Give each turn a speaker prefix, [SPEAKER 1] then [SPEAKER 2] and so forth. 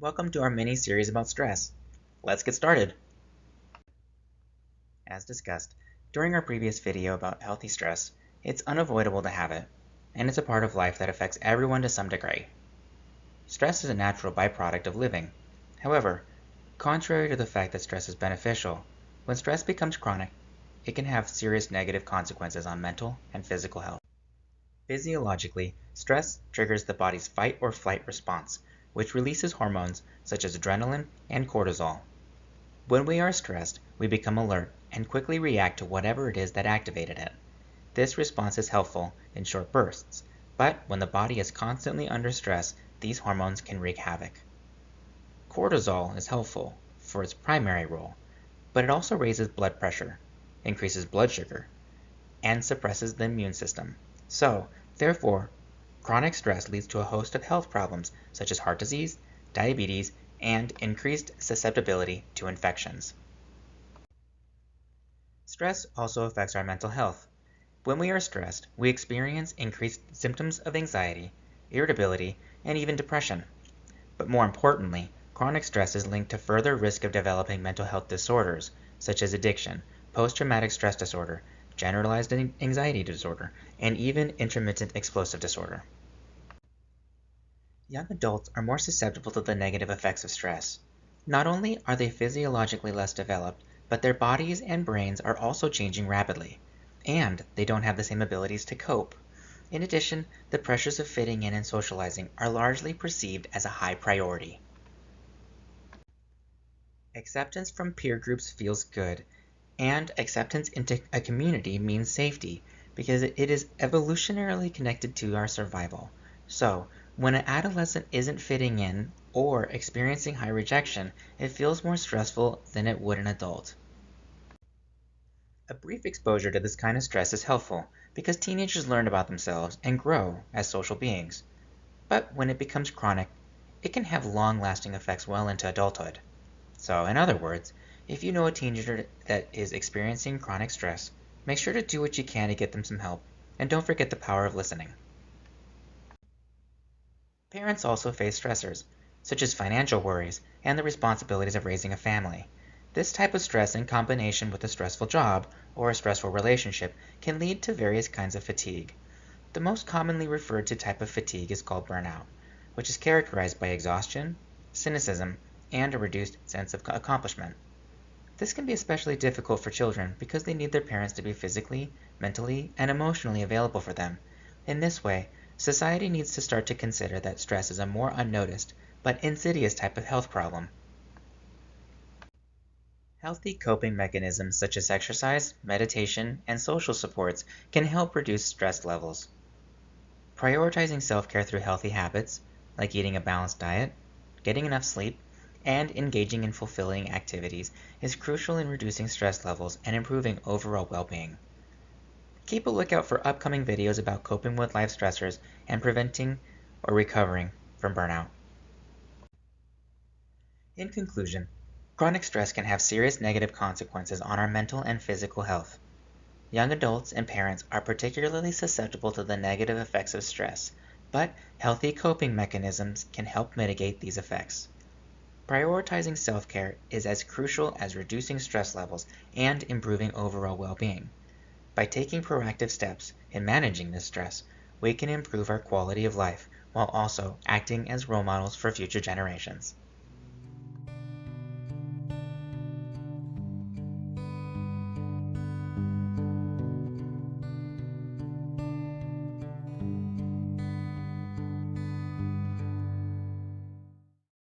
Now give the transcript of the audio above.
[SPEAKER 1] Welcome to our mini-series about stress. Let's get started. As discussed during our previous video about healthy stress, it's unavoidable to have it, and it's a part of life that affects everyone to some degree. Stress is a natural byproduct of living. However, contrary to the fact that stress is beneficial, when stress becomes chronic, it can have serious negative consequences on mental and physical health. Physiologically, stress triggers the body's fight or flight response, which releases hormones such as adrenaline and cortisol. When we are stressed, we become alert and quickly react to whatever it is that activated it. This response is helpful in short bursts, but when the body is constantly under stress, these hormones can wreak havoc. Cortisol is helpful for its primary role, but it also raises blood pressure, increases blood sugar, and suppresses the immune system. So, therefore, chronic stress leads to a host of health problems such as heart disease, diabetes, and increased susceptibility to infections. Stress also affects our mental health. When we are stressed, we experience increased symptoms of anxiety, irritability, and even depression. But more importantly, chronic stress is linked to further risk of developing mental health disorders such as addiction, post-traumatic stress disorder, generalized anxiety disorder, and even intermittent explosive disorder. Young adults are more susceptible to the negative effects of stress. Not only are they physiologically less developed, but their bodies and brains are also changing rapidly, and they don't have the same abilities to cope. In addition, the pressures of fitting in and socializing are largely perceived as a high priority. Acceptance from peer groups feels good, and acceptance into a community means safety because it is evolutionarily connected to our survival. So, when an adolescent isn't fitting in or experiencing high rejection, it feels more stressful than it would an adult. A brief exposure to this kind of stress is helpful because teenagers learn about themselves and grow as social beings. But when it becomes chronic, it can have long-lasting effects well into adulthood. So, in other words, if you know a teenager that is experiencing chronic stress, make sure to do what you can to get them some help, and don't forget the power of listening. Parents also face stressors, such as financial worries and the responsibilities of raising a family. This type of stress in combination with a stressful job or a stressful relationship can lead to various kinds of fatigue. The most commonly referred to type of fatigue is called burnout, which is characterized by exhaustion, cynicism, and a reduced sense of accomplishment. This can be especially difficult for children because they need their parents to be physically, mentally, and emotionally available for them. In this way, society needs to start to consider that stress is a more unnoticed but insidious type of health problem. Healthy coping mechanisms such as exercise, meditation, and social supports can help reduce stress levels. Prioritizing self-care through healthy habits, like eating a balanced diet, getting enough sleep, and engaging in fulfilling activities is crucial in reducing stress levels and improving overall well-being. Keep a lookout for upcoming videos about coping with life stressors and preventing or recovering from burnout. In conclusion, chronic stress can have serious negative consequences on our mental and physical health. Young adults and parents are particularly susceptible to the negative effects of stress, but healthy coping mechanisms can help mitigate these effects. Prioritizing self-care is as crucial as reducing stress levels and improving overall well-being. By taking proactive steps in managing this stress, we can improve our quality of life while also acting as role models for future generations.